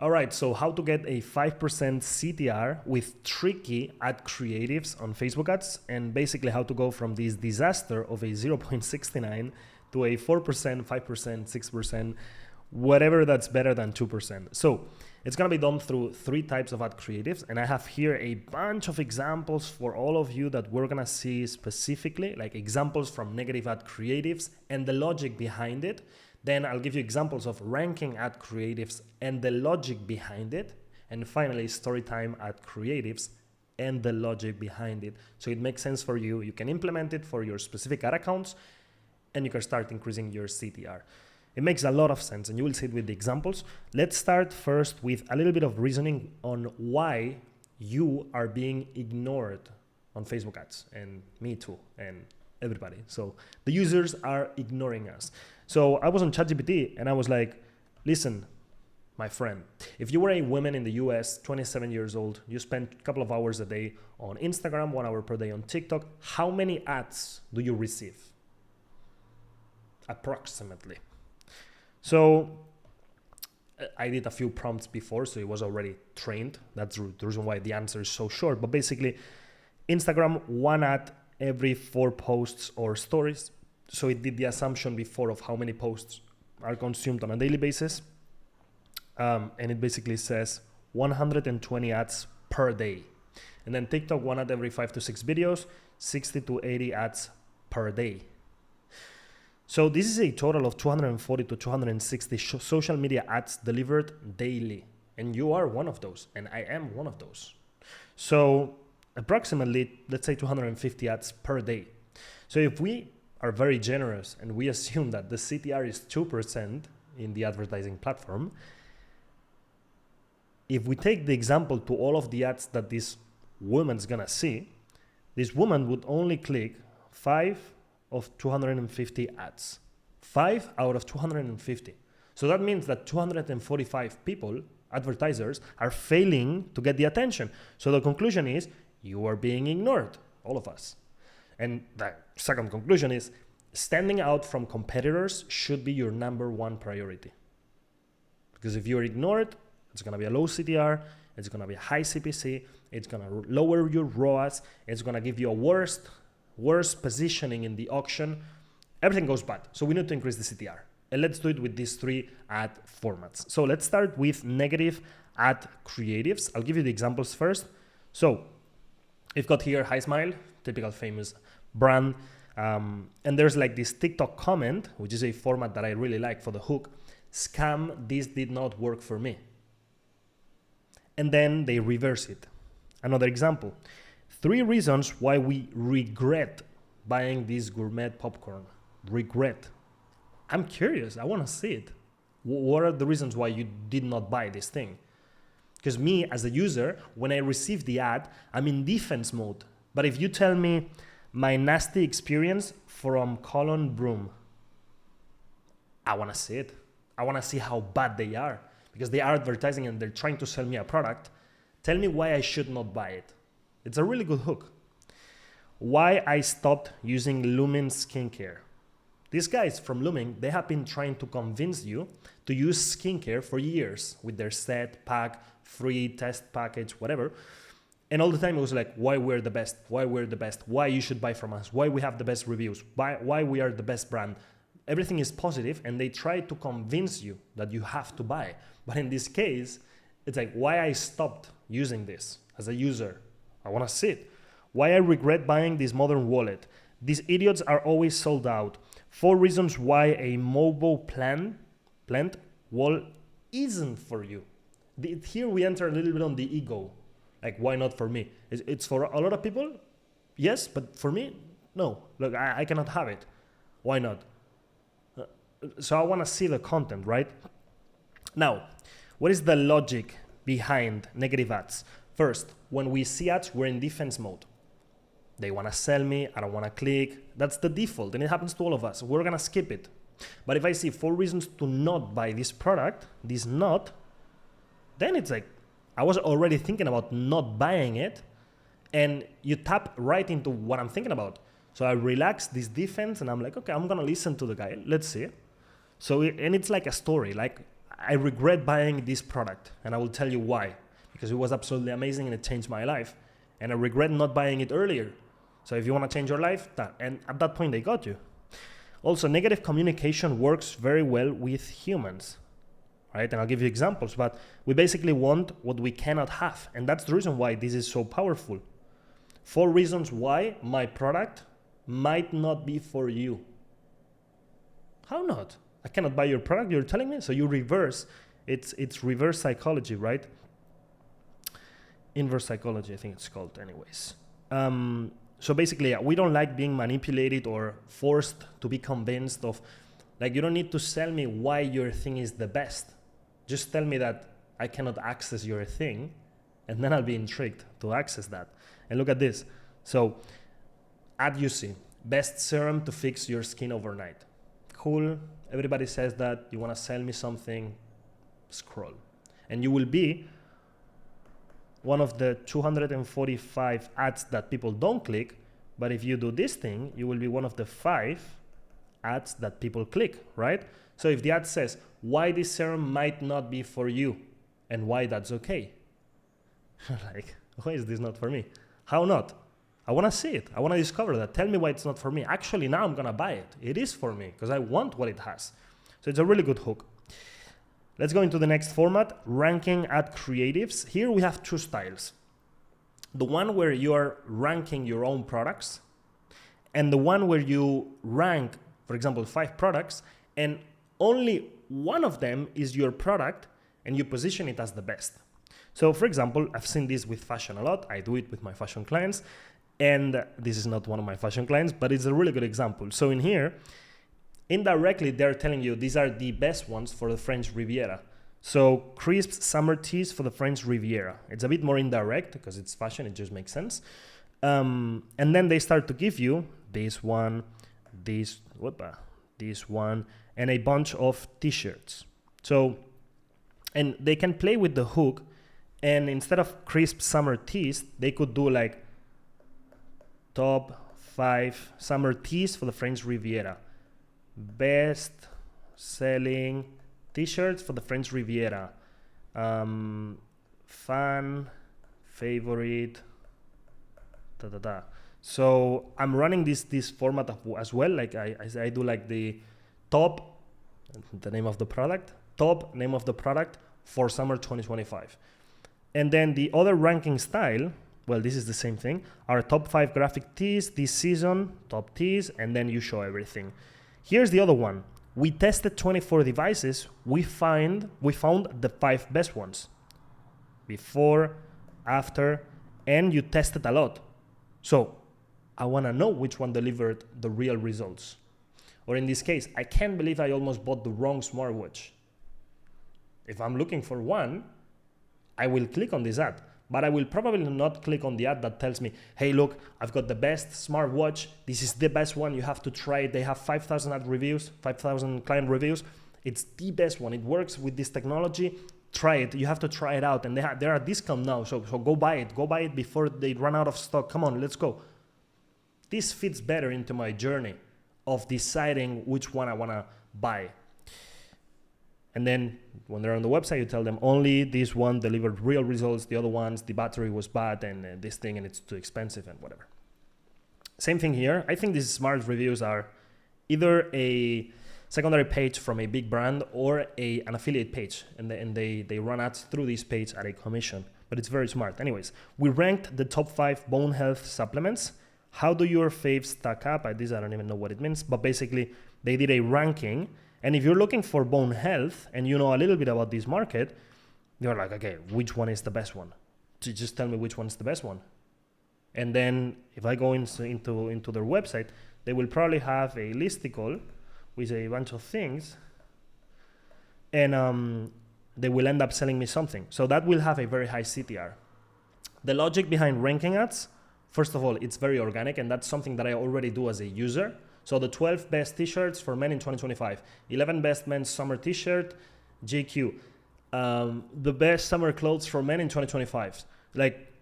All right, so how to get a 5% CTR with tricky ad creatives on Facebook ads, and basically how to go from this disaster of a 0.69 to a 4%, 5%, 6%, whatever that's better than 2%. So it's gonna be done through 3 types of ad creatives, and I have here a bunch of examples for all of you that we're gonna see specifically, like examples from negative ad creatives and the logic behind it. Then I'll give you examples of ranking ad creatives and the logic behind it. And finally, Storytime ad creatives and the logic behind it. So it makes sense for you. You can implement it for your specific ad accounts and you can start increasing your CTR. It makes a lot of sense and you will see it with the examples. Let's start first with a little bit of reasoning on why you are being ignored on Facebook ads, and me too, and everybody. So the users are ignoring us. So I was on ChatGPT and I was like, listen, my friend, if you were a woman in the US, 27 years old, you spend a couple of hours a day on Instagram, 1 hour per day on TikTok, how many ads do you receive? Approximately. So I did a few prompts before, so it was already trained. That's the reason why the answer is so short. But basically, Instagram, 1 ad every 4 posts or stories. So it did the assumption before of how many posts are consumed on a daily basis. And it basically says 120 ads per day. And then TikTok, 1 ad every 5 to 6 videos, 60 to 80 ads per day. So this is a total of 240 to 260 social media ads delivered daily. And you are one of those, and I am one of those. So approximately, let's say 250 ads per day. So if we are very generous and we assume that the CTR is 2% in the advertising platform, if we take the example to all of the ads that this woman's gonna see, this woman would only click 5 of 250 ads. 5 out of 250. So that means that 245 people, advertisers, are failing to get the attention. So the conclusion is, you are being ignored, all of us. And the second conclusion is, standing out from competitors should be your #1 priority. Because if you're ignored, it's gonna be a low CTR, it's gonna be a high CPC, it's gonna lower your ROAS, it's gonna give you a worse positioning in the auction. Everything goes bad. So we need to increase the CTR. And let's do it with these 3 ad formats. So let's start with negative ad creatives. I'll give you the examples first. So we've got here Hi Smile, typical famous brand. And there's like this TikTok comment, which is a format that I really like for the hook. Scam, this did not work for me. And then they reverse it. Another example. 3 reasons why we regret buying this gourmet popcorn. Regret. I'm curious. I want to see it. What are the reasons why you did not buy this thing? Because me, as a user, when I receive the ad, I'm in defense mode. But if you tell me my nasty experience from Colon Broom, I want to see it. I want to see how bad they are. Because they are advertising and they're trying to sell me a product. Tell me why I should not buy it. It's a really good hook. Why I stopped using Lumen skincare. These guys from Lumen, they have been trying to convince you to use skincare for years with their set, pack, free test package, whatever. And all the time it was like, why we're the best, why we're the best, why you should buy from us, why we have the best reviews, why we are the best brand. Everything is positive and they try to convince you that you have to buy. But in this case, it's like why I stopped using this as a user. I want to see it. Why I regret buying this modern wallet. These idiots are always sold out. 4 reasons why a mobile plant wall isn't for you. Here we enter a little bit on the ego. Like, why not for me? It's for a lot of people, yes, but for me, no. Look, I cannot have it. Why not? So I want to see the content, right? Now, what is the logic behind negative ads? First, when we see ads, we're in defense mode. They want to sell me, I don't want to click. That's the default, and it happens to all of us. We're going to skip it. But if I see 4 reasons to not buy this product, then it's like, I was already thinking about not buying it, and you tap right into what I'm thinking about. So I relax this defense, and I'm like, okay, I'm going to listen to the guy. Let's see. So, and it's like a story. Like, I regret buying this product, and I will tell you why. Because it was absolutely amazing and it changed my life. And I regret not buying it earlier. So if you want to change your life, and at that point they got you. Also, negative communication works very well with humans, right? And I'll give you examples, but we basically want what we cannot have. And that's the reason why this is so powerful. 4 reasons why my product might not be for you. How not? I cannot buy your product, you're telling me? So you reverse, it's reverse psychology, right? Inverse psychology, I think it's called anyways. So basically, we don't like being manipulated or forced to be convinced of, like, you don't need to sell me why your thing is the best. Just tell me that I cannot access your thing, and then I'll be intrigued to access that. And look at this. So, ad UC, best serum to fix your skin overnight. Cool, everybody says that, you wanna sell me something, scroll. And you will be one of the 245 ads that people don't click, but if you do this thing, you will be one of the 5 ads that people click, right? So if the ad says, why this serum might not be for you, and why that's okay. Like, why is this not for me? How not? I wanna see it, I wanna discover that. Tell me why it's not for me. Actually, now I'm gonna buy it. It is for me, because I want what it has. So it's a really good hook. Let's go into the next format, ranking ad creatives. Here we have 2 styles. The one where you are ranking your own products, and the one where you rank, for example, 5 products, and only one of them is your product, and you position it as the best. So for example, I've seen this with fashion a lot. I do it with my fashion clients, and this is not one of my fashion clients, but it's a really good example. So in here, indirectly, they're telling you these are the best ones for the French Riviera. So crisp summer teas for the French Riviera. It's a bit more indirect because it's fashion, it just makes sense. And then they start to give you this one, this one, and a bunch of t-shirts. So, and they can play with the hook, and instead of crisp summer teas, they could do like top 5 summer teas for the French Riviera. Best selling t-shirts for the French Riviera. Fan favorite. So I'm running this format as well. Like I do like the top, the name of the product, top name of the product for summer 2025. And then the other ranking style, well, this is the same thing, are top 5 graphic tees this season, top tees, and then you show everything. Here's the other one. We tested 24 devices. We found the 5 best ones. Before, after, and you tested a lot. So I want to know which one delivered the real results. Or in this case, I can't believe I almost bought the wrong smartwatch. If I'm looking for one, I will click on this ad. But I will probably not click on the ad that tells me, hey, look, I've got the best smartwatch. This is the best one. You have to try it. They have 5,000 ad reviews, 5,000 client reviews. It's the best one. It works with this technology. Try it. You have to try it out. And there are discounts now. So go buy it. Go buy it before they run out of stock. Come on, let's go. This fits better into my journey of deciding which one I want to buy. And then when they're on the website, you tell them only this one delivered real results. The other ones, the battery was bad and this thing and it's too expensive and whatever. Same thing here. I think these smart reviews are either a secondary page from a big brand or an affiliate page. And they run ads through this page at a commission. But it's very smart. Anyways, we ranked the top 5 bone health supplements. How do your faves stack up? I don't even know what it means. But basically, they did a ranking. And if you're looking for bone health and you know a little bit about this market, you're like, okay, which one is the best one? Just tell me which one is the best one. And then if I go into their website, they will probably have a listicle with a bunch of things, and they will end up selling me something. So that will have a very high CTR. The logic behind ranking ads, first of all, it's very organic, and that's something that I already do as a user. So the 12 best t-shirts for men in 2025, 11 best men's summer t-shirt, JQ, the best summer clothes for men in 2025. Like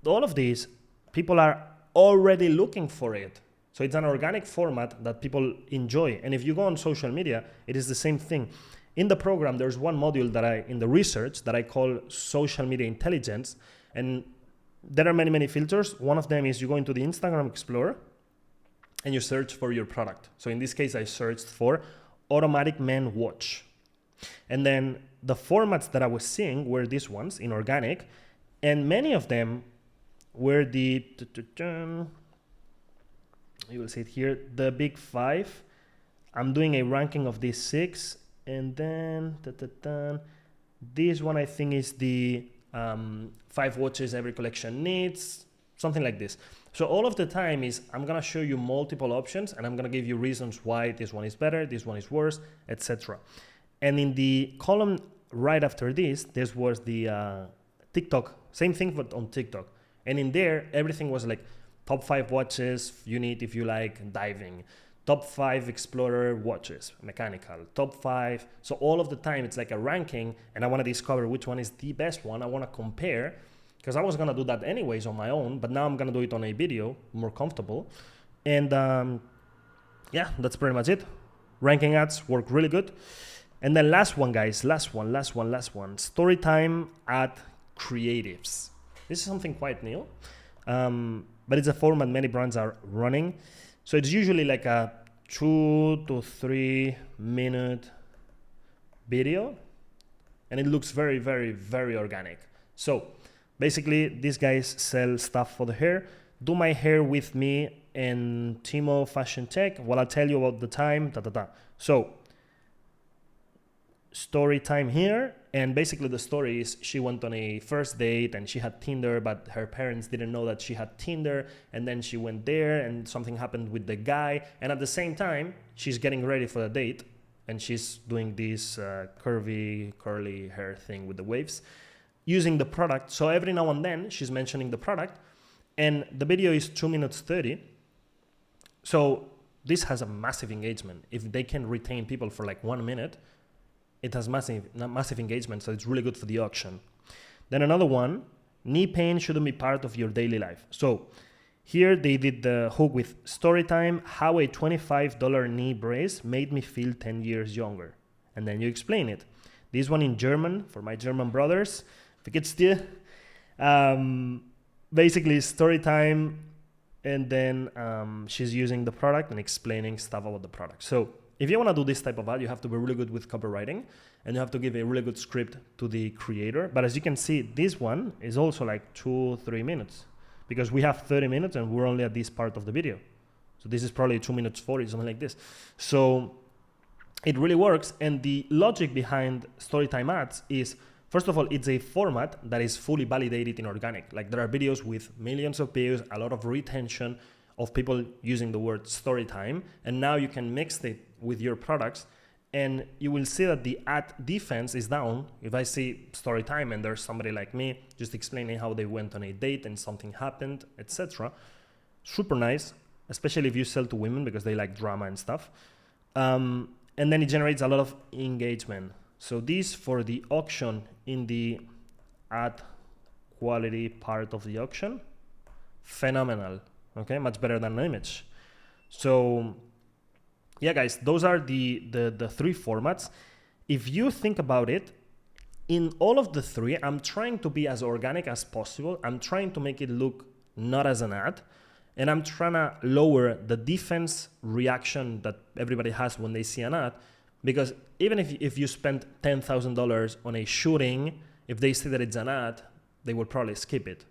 all of these, people are already looking for it. So it's an organic format that people enjoy. And if you go on social media, it is the same thing. In the program, there's one module in the research that I call social media intelligence. And there are many, many filters. One of them is you go into the Instagram Explorer and you search for your product. So in this case, I searched for automatic man watch. And then the formats that I was seeing were these ones in organic, and many of them were the, you will see it here, the big 5. I'm doing a ranking of these 6, and then this one I think is the 5 watches every collection needs, something like this. So all of the time is I'm gonna show you multiple options, and I'm gonna give you reasons why this one is better, this one is worse, etc. And in the column right after this was the TikTok, same thing but on TikTok. And in there, everything was like top 5 watches you need if you like diving, top 5 Explorer watches, mechanical, top 5. So all of the time it's like a ranking, and I want to discover which one is the best one. I want to compare, because I was going to do that anyways on my own, but now I'm going to do it on a video, more comfortable. And yeah, that's pretty much it. Ranking ads work really good. And then last one, guys, last one. Storytime ad creatives. This is something quite new, but it's a format many brands are running. So it's usually like a 2 to 3 minute video, and it looks very, very, very organic. So basically, these guys sell stuff for the hair. Do my hair with me and Timo Fashion Tech. Well, I'll tell you about the time. So story time here, and basically the story is she went on a first date and she had Tinder, but her parents didn't know that she had Tinder, and then she went there and something happened with the guy, and at the same time she's getting ready for the date and she's doing this curly hair thing with the waves using the product. So every now and then she's mentioning the product, and the video is 2 minutes 30. So this has a massive engagement. If they can retain people for like 1 minute, it has massive engagement, so it's really good for the auction. Then another one, knee pain shouldn't be part of your daily life. So here they did the hook with Storytime, how a $25 knee brace made me feel 10 years younger. And then you explain it. This one in German, for my German brothers. Wie geht's dir? Basically Storytime, and then she's using the product and explaining stuff about the product. So if you want to do this type of ad, you have to be really good with copywriting, and you have to give a really good script to the creator. But as you can see, this one is also like 2-3 minutes, because we have 30 minutes and we're only at this part of the video. So this is probably 2 minutes 40, something like this. So it really works. And the logic behind Storytime ads is, first of all, it's a format that is fully validated in organic. Like there are videos with millions of views, a lot of retention of people using the word Storytime, and now you can mix it with your products, and you will see that the ad defense is down. If I see Storytime and there's somebody like me just explaining how they went on a date and something happened, etc. Super nice, especially if you sell to women because they like drama and stuff. And then it generates a lot of engagement. So this for the auction in the ad quality part of the auction, phenomenal. Okay, much better than an image. So yeah, guys, those are the 3 formats. If you think about it, in all of the 3, I'm trying to be as organic as possible. I'm trying to make it look not as an ad, and I'm trying to lower the defense reaction that everybody has when they see an ad, because even if you spend $10,000 on a shooting, if they see that it's an ad, they will probably skip it.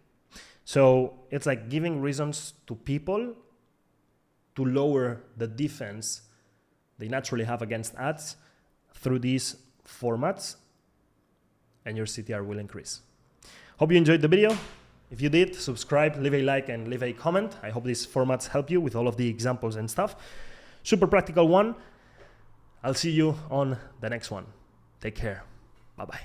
So it's like giving reasons to people to lower the defense they naturally have against ads through these formats, and your CTR will increase. Hope you enjoyed the video. If you did, subscribe, leave a like, and leave a comment. I hope these formats help you with all of the examples and stuff. Super practical one. I'll see you on the next one. Take care. Bye-bye.